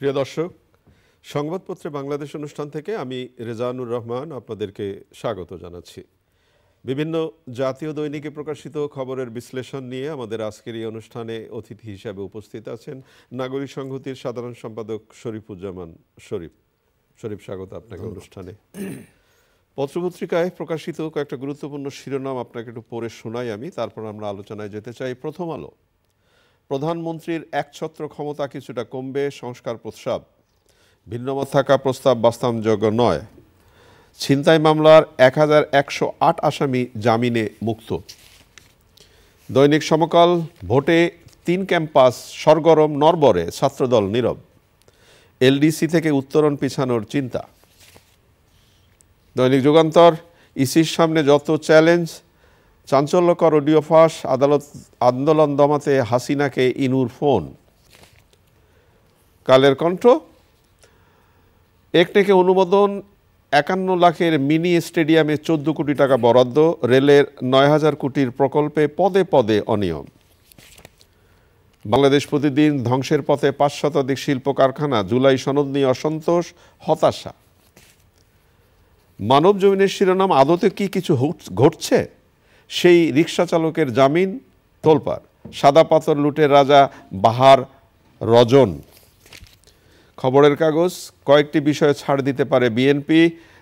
প্রিয় দর্শক, সংবাদপত্রে বাংলাদেশ অনুষ্ঠান থেকে আমি রেজানুর রহমান আপনাদেরকে স্বাগত জানাচ্ছি। বিভিন্ন জাতীয় দৈনিকে প্রকাশিত খবরের বিশ্লেষণ নিয়ে আমাদের আজকের এই অনুষ্ঠানে অতিথি হিসাবে উপস্থিত আছেন নাগরিক সংহতির সাধারণ সম্পাদক শরীফুজ্জামান শরীফ। শরীফ, স্বাগত আপনাকে অনুষ্ঠানে। পত্রপত্রিকায় প্রকাশিত কয়েকটা গুরুত্বপূর্ণ শিরোনাম আপনাকে একটু পড়ে শোনাই আমি, তারপর আমরা আলোচনায় যেতে চাই। প্রথম আলো, প্রধানমন্ত্রীর একছত্র ক্ষমতা কিছুটা কমবে, সংস্কার প্রস্তাব, ভিন্নমত থাকা প্রস্তাব বাস্তবযোগ্য নয়, ছিনতাই মামলার 1108 আসামি জামিনে মুক্ত। দৈনিক সমকাল, ভোটে 3 ক্যাম্পাস সরগরম, নরবরে ছাত্রদল নীরব, এলডিসি থেকে উত্তরণ পিছানোর চিন্তা। দৈনিক যুগান্তর, ইসির সামনে যত চ্যালেঞ্জ, চাঞ্চল্যকর অডিও ফাঁস, আদালত আন্দোলন দমাতে হাসিনাকে ইনুর ফোন। কালের কণ্ঠ, একনেকে অনুমোদন, 51 লাখের মিনি স্টেডিয়ামে 14 কোটি টাকা বরাদ্দ, রেলের 9000 কোটির প্রকল্পে পদে পদে অনিয়ম। বাংলাদেশ প্রতিদিন, ধ্বংসের পথে 5 শতাধিক শিল্প কারখানা, জুলাই সনদ নিয়ে অসন্তোষ, হতাশা। মানব জমিনের শিরোনাম, আদতে কি কিছু ঘটছে? সেই রিক্সা চালকের জামিন তোলপাড়, সাদা পাথর লুটের রাজা বাহার রজন। খবরের কাগজ, কয়েকটি বিষয়ে ছাড় দিতে পারে বিএনপি,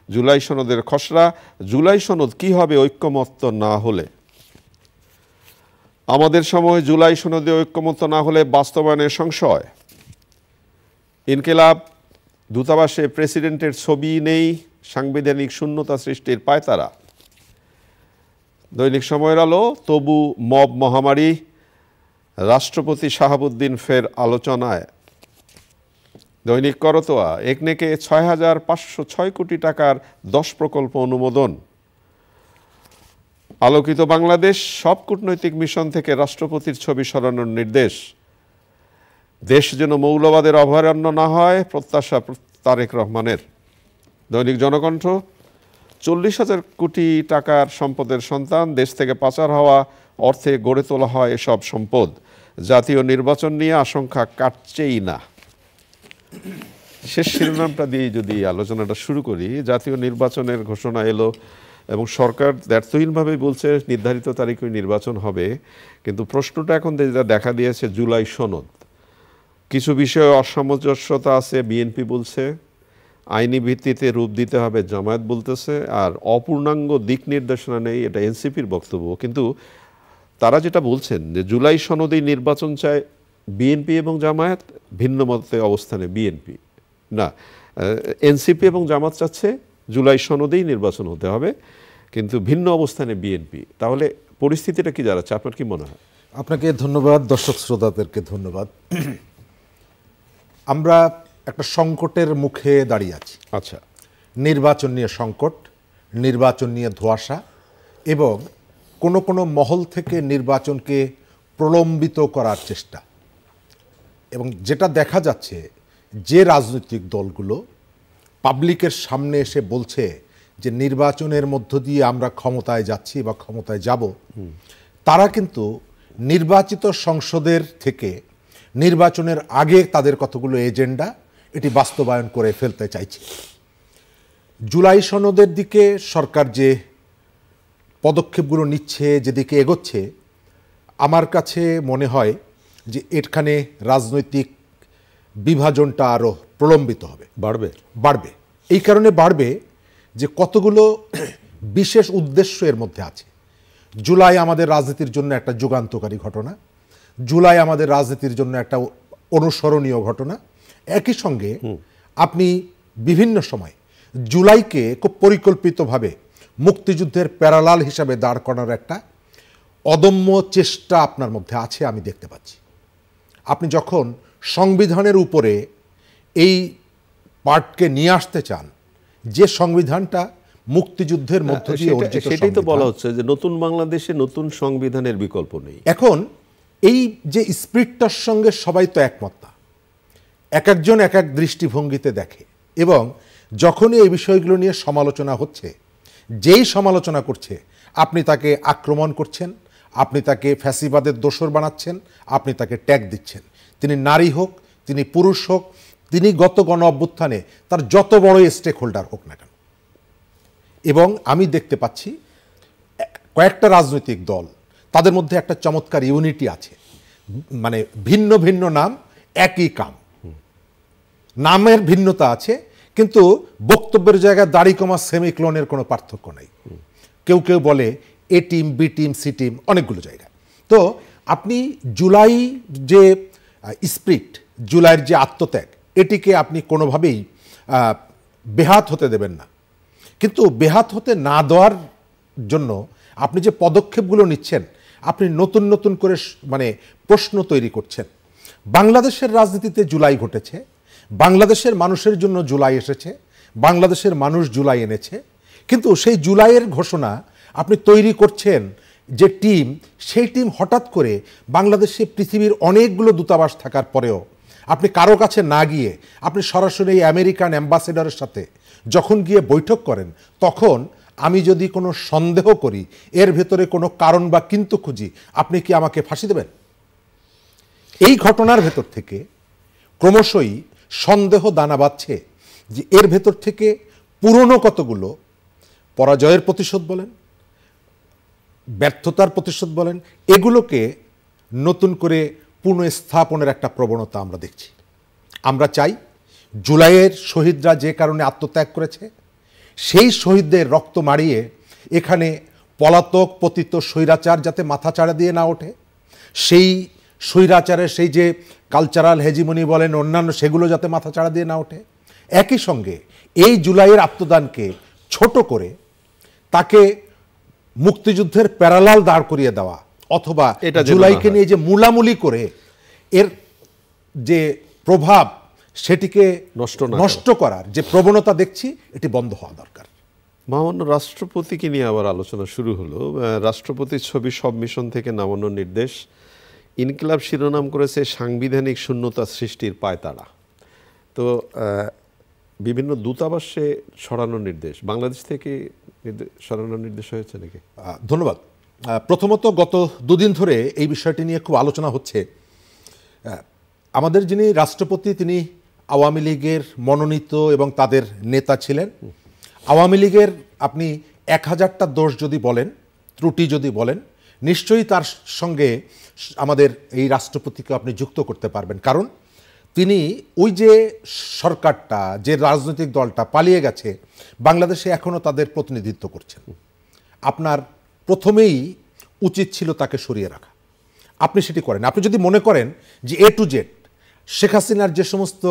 জুলাই সনদের খসড়া, জুলাই সনদ কি হবে ঐক্যমত্য না হলে। আমাদের সময়, জুলাই সনদে ঐক্যমত্য না হলে বাস্তবায়নের সংশয়। ইনকিলাব, দূতাবাসে প্রেসিডেন্টের ছবি নেই, সাংবিধানিক শূন্যতা সৃষ্টির পায়তারা। দৈনিক সময়ের আলো, তবু মব মহামারী, রাষ্ট্রপতি শাহাবুদ্দিন ফের আলোচনায়। দৈনিক করতোয়া, একনেকে 6506 কোটি টাকার 10 প্রকল্প অনুমোদন। আলোকিত বাংলাদেশ, সব কূটনৈতিক মিশন থেকে রাষ্ট্রপতির ছবি সরানোর নির্দেশ। দেশ যেন মৌলবাদের অভয়ারণ্য না হয়, প্রত্যাশা তারেক রহমানের। দৈনিক জনকণ্ঠ, 40,000 কোটি টাকার সম্পদের সন্তান, দেশ থেকে পাচার হওয়া অর্থে গড়ে তোলা হয় এসব সম্পদ। জাতীয় নির্বাচন নিয়ে আশঙ্কা কাটছেই না। শেষ শিরোনামটা দিয়ে যদি আলোচনাটা শুরু করি, জাতীয় নির্বাচনের ঘোষণা এলো এবং সরকার ব্যর্থহীনভাবেই বলছে নির্ধারিত তারিখে নির্বাচন হবে, কিন্তু প্রশ্নটা এখন যেটা দেখা দিয়েছে জুলাই সনদ। কিছু বিষয়ে অসামঞ্জস্যতা আছে, বিএনপি বলছে, আইনি ভিত্তিতে রূপ দিতে হবে জামায়াত বলতেছে, আর অপূর্ণাঙ্গ দিক নির্দেশনা নেই, এটা এনসিপির বক্তব্য। কিন্তু তারা যেটা বলছেন যে জুলাই সনদেই নির্বাচন চায় বিএনপি এবং জামায়াত, ভিন্ন মতে অবস্থানে বিএনপি না, এনসিপি এবং জামাত চাচ্ছে জুলাই সনদেই নির্বাচন হতে হবে, কিন্তু ভিন্ন অবস্থানে বিএনপি। তাহলে পরিস্থিতিটা কি দাঁড়াচ্ছে, আপনার কি মনে হয়? আপনাকে ধন্যবাদ, দর্শক শ্রোতাদেরকে ধন্যবাদ। আমরা একটা সংকটের মুখে দাঁড়িয়ে আছি। আচ্ছা, নির্বাচন নিয়ে সংকট, নির্বাচন নিয়ে ধোঁয়াশা, এবং কোনো কোনো মহল থেকে নির্বাচনকে প্রলম্বিত করার চেষ্টা। এবং যেটা দেখা যাচ্ছে, যে রাজনৈতিক দলগুলো পাবলিকের সামনে এসে বলছে যে নির্বাচনের মধ্য দিয়ে আমরা ক্ষমতায় যাচ্ছি বা ক্ষমতায় যাব, তারা কিন্তু নির্বাচিত সংসদের থেকে নির্বাচনের আগে তাদের কতগুলো এজেন্ডা এটি বাস্তবায়ন করে ফেলতে চাইছে। জুলাই সনদের দিকে সরকার যে পদক্ষেপগুলো নিচ্ছে, যেদিকে এগোচ্ছে, আমার কাছে মনে হয় যে এখানে রাজনৈতিক বিভাজনটা আরও প্রলম্বিত হবে, বাড়বে। এই কারণে বাড়বে যে কতগুলো বিশেষ উদ্দেশ্য এর মধ্যে আছে। জুলাই আমাদের রাজনীতির জন্য একটা যুগান্তকারী ঘটনা, জুলাই আমাদের রাজনীতির জন্য একটা অনুসরণীয় ঘটনা। একই সঙ্গে আপনি বিভিন্ন সময় জুলাইকে খুব পরিকল্পিতভাবে মুক্তিযুদ্ধের প্যারালাল হিসাবে দাঁড় করানোর একটা অদম্য চেষ্টা আপনার মধ্যে আছে, আমি দেখতে পাচ্ছি। আপনি যখন সংবিধানের উপরে এই পার্টকে নিয়ে আসতে চান, যে সংবিধানটা মুক্তিযুদ্ধের মধ্য দিয়ে অর্জিত, সেটাই তো বলা হচ্ছে যে নতুন বাংলাদেশে নতুন সংবিধানের বিকল্প নেই। এখন এই যে স্পিরিটটার সঙ্গে সবাই তো একমত না, এক একজন এক এক দৃষ্টিভঙ্গিতে দেখে, এবং যখনই এই বিষয়গুলো নিয়ে সমালোচনা হচ্ছে, যেই সমালোচনা করছে আপনি তাকে আক্রমণ করছেন, আপনি তাকে ফ্যাসিবাদের দোসর বানাচ্ছেন, আপনি তাকে ট্যাগ দিচ্ছেন। তিনি নারী হোক, তিনি পুরুষ হোক, তিনি গত গণ অভ্যুত্থানে তার যত বড় স্টেক হোল্ডার হোক না কেন। এবং আমি দেখতে পাচ্ছি কয়েকটা রাজনৈতিক দল, তাদের মধ্যে একটা চমৎকার ইউনিটি আছে, মানে ভিন্ন ভিন্ন নাম, একই কাম, নামের ভিন্নতা আছে, কিন্তু বক্তব্যের জায়গায় দাড়ি কমা সেমিক্লোনের কোনো পার্থক্য নাই। কেউ কেউ বলে A team, B team, C team, অনেকগুলো জায়গায়। তো আপনি জুলাই যে স্পিরিট, জুলাইয়ের যে আত্মত্যাগ, এটিকে আপনি কোনোভাবেই বেহাত হতে দেবেন না। কিন্তু বেহাত হতে না দেওয়ার জন্য আপনি যে পদক্ষেপগুলো নিচ্ছেন, আপনি নতুন নতুন করে মানে প্রশ্ন তৈরি করছেন। বাংলাদেশের রাজনীতিতে জুলাই ঘটেছে, বাংলাদেশের মানুষের জন্য জুলাই এসেছে, বাংলাদেশের মানুষ জুলাই এনেছে, কিন্তু সেই জুলাইয়ের ঘোষণা আপনি তৈরি করছেন যে টিম, সেই টিম হঠাৎ করে বাংলাদেশে পৃথিবীর অনেকগুলো দূতাবাস থাকার পরেও আপনি কারো কাছে না গিয়ে আপনি সরাসরি আমেরিকান অ্যাম্বাসেডরের সাথে যখন গিয়ে বৈঠক করেন, তখন আমি যদি কোনো সন্দেহ করি, এর ভেতরে কোনো কারণ বা কিন্তু খুঁজি, আপনি কি আমাকে ফাঁসি দেবেন? এই ঘটনার ভেতর থেকে ক্রমশই সন্দেহ দানা বাঁধছে যে এর ভেতর থেকে পুরনো কতগুলো পরাজয়ের প্রতিশোধ বলেন, ব্যর্থতার প্রতিশোধ বলেন, এগুলোকে নতুন করে পুনঃস্থাপনের একটা প্রবণতা আমরা দেখছি। আমরা চাই জুলাইয়ের শহীদরা যে কারণে আত্মত্যাগ করেছে, সেই শহীদদের রক্ত মারিয়ে এখানে পলাতক পতিত স্বৈরাচার যাতে মাথা চাড়া দিয়ে না ওঠে, সেই স্বৈরাচারের সেই যে কালচারাল হেজিমনি বলেন অন্যান্য, সেগুলো যাতে মাথা চাড়া দিয়ে না ওঠে। একই সঙ্গে এই জুলাইয়ের আত্মদানকে ছোট করে তাকে মুক্তিযুদ্ধের প্যারালাল দাঁড় করিয়ে দেওয়া, অথবা জুলাইকে নিয়ে যে মুলামুলি করে এর যে প্রভাব সেটিকে নষ্ট করার যে প্রবণতা দেখছি, এটি বন্ধ হওয়া দরকার। মহামান্য রাষ্ট্রপতিকে নিয়ে আবার আলোচনা শুরু হলো। রাষ্ট্রপতির ছবি সব মিশন থেকে নামানোর নির্দেশ, ইনকিলাব শিরোনাম করেছে সাংবিধানিক শূন্যতা সৃষ্টির পায়তারা। তো বিভিন্ন দূতাবাসে সরানোর নির্দেশ, বাংলাদেশ থেকে সরানোর নির্দেশ হয়েছে নাকি? ধন্যবাদ। প্রথমত গত দুদিন ধরে এই বিষয়টি নিয়ে খুব আলোচনা হচ্ছে। আমাদের যিনি রাষ্ট্রপতি, তিনি আওয়ামী লীগের মনোনীত এবং তাদের নেতা ছিলেন। আওয়ামী লীগের আপনি 1000টা দোষ যদি বলেন, ত্রুটি যদি বলেন, নিশ্চয়ই তার সঙ্গে আমাদের এই রাষ্ট্রপতিকে আপনি যুক্ত করতে পারবেন। কারণ তিনি ওই যে সরকারটা, যে রাজনৈতিক দলটা পালিয়ে গেছে, বাংলাদেশে এখনও তাদের প্রতিনিধিত্ব করছেন। আপনার প্রথমেই উচিত ছিল তাকে সরিয়ে রাখা। আপনি সেটি করেন। আপনি যদি মনে করেন যে এ টু জেড শেখ হাসিনার যে সমস্ত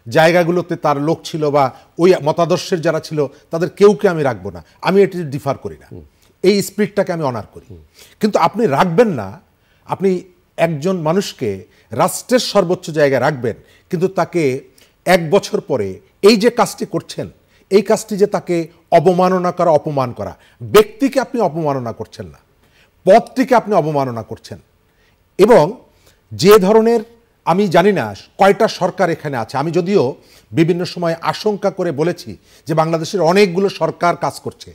জায়গাগুলোতে তার লোক ছিল বা ওই মতাদর্শের যারা ছিল, তাদের কেউকে আমি রাখবো না, আমি এটি ডিফার করি না, এই স্পিরিটটাকে আমি অনার করি। কিন্তু আপনি রাখবেন না, আপনি একজন মানুষকে রাষ্ট্রের সর্বোচ্চ জায়গায় রাখবেন, কিন্তু তাকে 1 বছর পরে এই যে কাজটি করছেন, এই কাজটি যে তাকে অবমাননা করা, অপমান করা, ব্যক্তিকে আপনি অপমাননা করছেন না, পদটিকে আপনি অবমাননা করছেন। এবং যে ধরনের, আমি জানি না কয়টা সরকার এখানে আছে, আমি যদিও বিভিন্ন সময় আশঙ্কা করে বলেছি যে বাংলাদেশের অনেকগুলো সরকার কাজ করছে,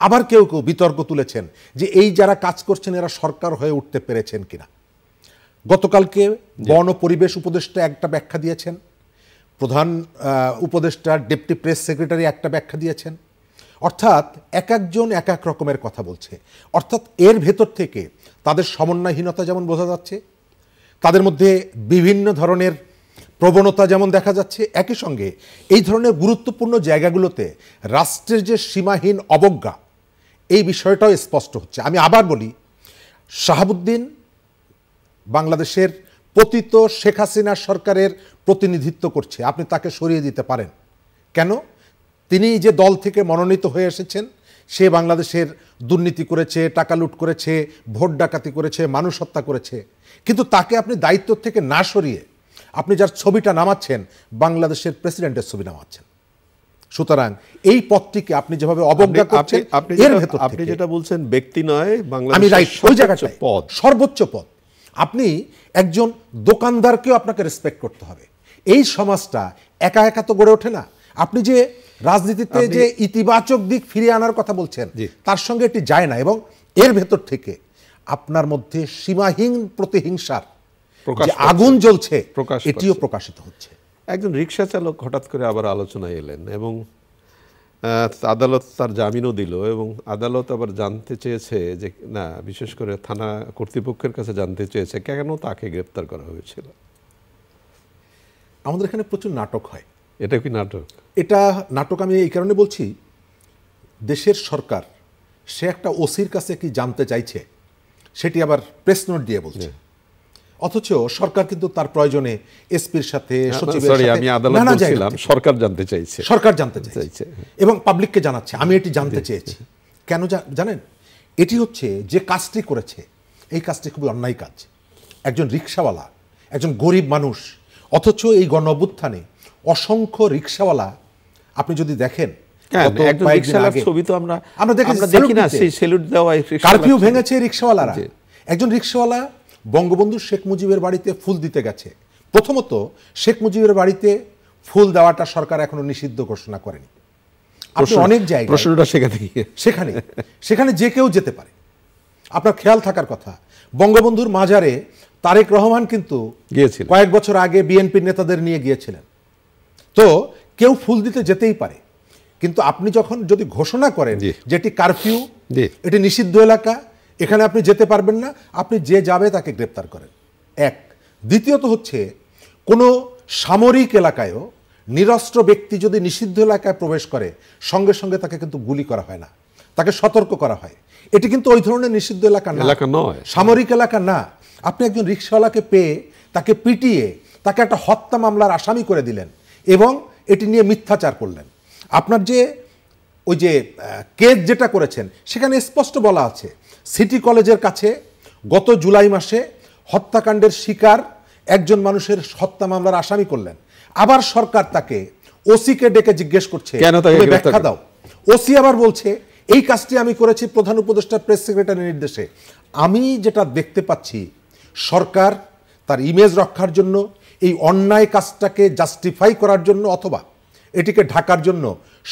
আবার কেউ কেউ বিতর্ক তুলেছেন যে এই যারা কাজ করছেন এরা সরকার হয়ে উঠতে পেরেছেন কিনা। গতকালকে বন ও পরিবেশ উপদেষ্টা একটা ব্যাখ্যা দিয়েছেন, প্রধান উপদেষ্টা ডেপুটি প্রেস সেক্রেটারি একটা ব্যাখ্যা দিয়েছেন। অর্থাৎ এক একজন এক এক রকমের কথা বলছে। অর্থাৎ এর ভেতর থেকে তাদের সমন্বয়হীনতা যেমন বোঝা যাচ্ছে, তাদের মধ্যে বিভিন্ন ধরনের প্রবণতা যেমন দেখা যাচ্ছে, একই সঙ্গে এই ধরনের গুরুত্বপূর্ণ জায়গাগুলোতে রাষ্ট্রের যে সীমাহীন অবজ্ঞা, এই বিষয়টাও স্পষ্ট হচ্ছে। আমি আবার বলি, শাহাবুদ্দিন বাংলাদেশের পতিত শেখ হাসিনা সরকারের প্রতিনিধিত্ব করছে, আপনি তাকে সরিয়ে দিতে পারেন কেন? তিনি যে দল থেকে মনোনীত হয়ে এসেছেন, সে বাংলাদেশের দুর্নীতি করেছে, টাকা লুট করেছে, ভোট ডাকাতি করেছে, মানুষ হত্যা করেছে, কিন্তু তাকে আপনি দায়িত্ব থেকে না সরিয়ে আপনি যার ছবিটা নামাচ্ছেন, বাংলাদেশের প্রেসিডেন্টের ছবি নামাচ্ছেন। সুতরাং এই পদটিকে আপনি যেভাবে অবজ্ঞা করছেন, এর ভেতর আপনি যেটা বলছেন ব্যক্তি নয়, আমি রাইট, ওই জায়গাটায় পদ, সর্বোচ্চ পদ। আপনি একজন দোকানদারকেও আপনাকে রেসপেক্ট করতে হবে। এই সমাজটা একা একা তো গড়ে ওঠে না। আপনি যে রাজনীতিতে যে ইতিবাচক দিক ফিরিয়ে আনার কথা বলছেন, তার সঙ্গে এটি যায় না। এবং এর ভেতর থেকে আপনার মধ্যে সীমাহীন প্রতিহিংসার যে আগুন জ্বলছে, এটিও প্রকাশিত হচ্ছে। একজন রিক্সা চালক হঠাৎ করে আবার আলোচনায় এলেন এবং আদালত তার জামিনও দিল এবং আদালত আবার জানতে চেয়েছে যে না, বিশেষ করে থানা কর্তৃপক্ষের কাছে জানতে চেয়েছে কেন তাকে গ্রেপ্তার করা হয়েছিল। আমাদের এখানে প্রচুর নাটক হয়। এটা কি নাটক? এটা নাটক আমি এই কারণে বলছি, দেশের সরকার সে একটা ওসির কাছে কি জানতে চাইছে সেটি আবার প্রেস নোট দিয়ে বলছে, অথচ সরকার কিন্তু তার প্রয়োজনে এসপির সাথে সচিবের সাথে আমি আদালত বলছিলাম সরকার জানতে চাইছে, সরকার জানতে চাইছে এবং পাবলিককে জানাচ্ছে আমি এটি জানতে চেয়েছি। কেন জানেন? এটি হচ্ছে যে কাজটি করেছে এই কাজটি খুবই অন্যায় কাজ। একজন রিক্সাওয়ালা, একজন গরিব মানুষ, অথচ এই গণ অভ্যুত্থানে অসংখ্য রিক্সাওয়ালা আপনি যদি দেখেন, ছবি তো আমরা দেখি না, সেই সেলুট দেওয়া কারফিউ ভেঙেছে রিক্সাওয়ালারা। একজন রিক্সাওয়ালা বঙ্গবন্ধু শেখ মুজিবের বাড়িতে ফুল দিতে গেছে। প্রথমত শেখ মুজিবের বাড়িতে ফুল দেওয়াটা সরকার এখনো নিষিদ্ধ ঘোষণা করেনি। আপনি অনেক জায়গায় প্রশ্নটা সেখানে যে কেউ যেতে পারে। আপনার খেয়াল থাকার কথা, বঙ্গবন্ধুর মাজারে তারেক রহমান কিন্তু গিয়েছিলেন, কয়েক বছর আগে বিএনপির নেতাদের নিয়ে গিয়েছিলেন। তো কেউ ফুল দিতে যেতেই পারে, কিন্তু আপনি যখন যদি ঘোষণা করেন যেটি কারফিউ, এটি নিষিদ্ধ এলাকা, এখানে আপনি যেতে পারবেন না, আপনি যে যাবে তাকে গ্রেপ্তার করেন। এক। দ্বিতীয়ত হচ্ছে কোনো সামরিক এলাকায়ও নিরস্ত্র ব্যক্তি যদি নিষিদ্ধ এলাকায় প্রবেশ করে সঙ্গে সঙ্গে তাকে কিন্তু গুলি করা হয় না, তাকে সতর্ক করা হয়। এটি কিন্তু ওই ধরনের নিষিদ্ধ এলাকা নয়, সামরিক এলাকা না। আপনি একজন রিক্সাওয়ালাকে পেয়ে তাকে পিটিয়ে তাকে একটা হত্যা মামলার আসামি করে দিলেন এবং এটি নিয়ে মিথ্যাচার করলেন। আপনার যে ওই যে কেস যেটা করেছেন সেখানে স্পষ্ট বলা আছে, সিটি কলেজের কাছে গত জুলাই মাসে হত্যাকাণ্ডের শিকার একজন মানুষের হত্যা মামলার আসামি করলেন। আবার সরকার তাকে ওসিকে ডেকে জিজ্ঞেস করছে ব্যাখ্যা দাও। ওসি আবার বলছে এই কাজটি আমি করেছি প্রধান উপদেষ্টা প্রেস সেক্রেটারির নির্দেশে। আমি যেটা দেখতে পাচ্ছি, সরকার তার ইমেজ রক্ষার জন্য এই অন্যায় কাজটাকে জাস্টিফাই করার জন্য অথবা এটিকে ঢাকার জন্য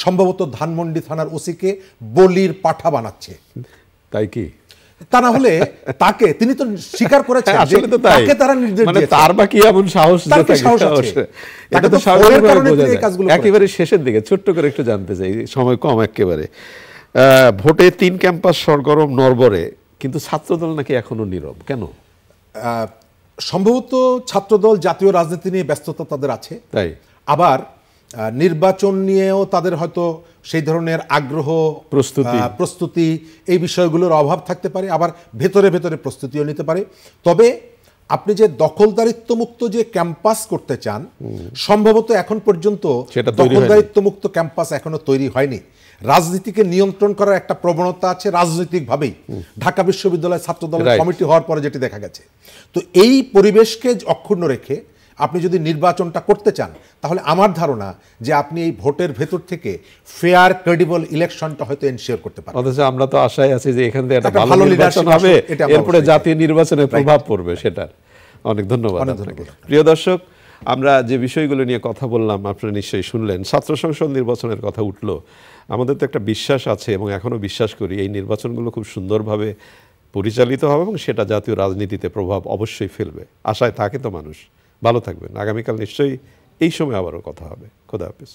সম্ভবত ধানমন্ডি থানার ওসিকে বলির পাঠা বানাচ্ছে। তাই কি? তা না হলে তাকে, তিনি তো স্বীকার করেছেন আসলে তো তাই, তাকে তারা নির্দেশ দিয়েছে, তার বাকি এমন সাহস আছে, এটা তো স্বাভাবিক কারণে এই কাজগুলো একেবারে শেষের দিকে ছোট্ট করে একটু জানতে চাই, সময় কম একেবারে। ভোটে 3 ক্যাম্পাস সরগরম নরবরে, কিন্তু ছাত্রদল নাকি এখনো নীরব, কেন? সম্ভবত ছাত্রদল জাতীয় রাজনীতি নিয়ে ব্যস্ততা তাদের আছে, তাই আবার নির্বাচন নিয়েও তাদের হয়তো সেই ধরনের আগ্রহ, প্রস্তুতি এই বিষয়গুলোর অভাব থাকতে পারে, আবার ভেতরে ভেতরে প্রস্তুতিও নিতে পারে। তবে আপনি যে দখলদারিত্ব মুক্ত যে ক্যাম্পাস করতে চান, সম্ভবত এখন পর্যন্ত দখলদারিত্ব মুক্ত ক্যাম্পাস এখনো তৈরি হয়নি। রাজনীতিকে নিয়ন্ত্রণ করার একটা প্রবণতা আছে রাজনৈতিকভাবেই, ঢাকা বিশ্ববিদ্যালয় ছাত্রদলের কমিটি হওয়ার পরে যেটি দেখা গেছে। তো এই পরিবেশকে অক্ষুণ্ণ রেখে আপনি যদি নির্বাচনটা করতে চান, তাহলে আমার ধারণা যে আপনি এই ভোটের ভেতর থেকে ফেয়ার ক্রেডিবল ইলেকশনটা হয়তো এনশিওর করতে পারেন। অথচ আমরা তো আশায় আছি যে এখান থেকে একটা ভালো নির্বাচন হবে, এরপরে জাতীয় নির্বাচনের প্রভাব পড়বে সেটার। অনেক ধন্যবাদ আপনাকে। প্রিয় দর্শক, আমরা যে বিষয়গুলো নিয়ে কথা বললাম আপনারা নিশ্চয়ই শুনলেন। ছাত্র সংসদ নির্বাচনের কথা উঠলো। আমাদের তো একটা বিশ্বাস আছে এবং এখনো বিশ্বাস করি এই নির্বাচনগুলো খুব সুন্দরভাবে পরিচালিত হবে এবং সেটা জাতীয় রাজনীতিতে প্রভাব অবশ্যই ফেলবে। আশায় থাকে তো মানুষ। ভালো থাকবেন। আগামীকাল নিশ্চয়ই এই সময় আবারও কথা হবে। খোদা হাফেজ।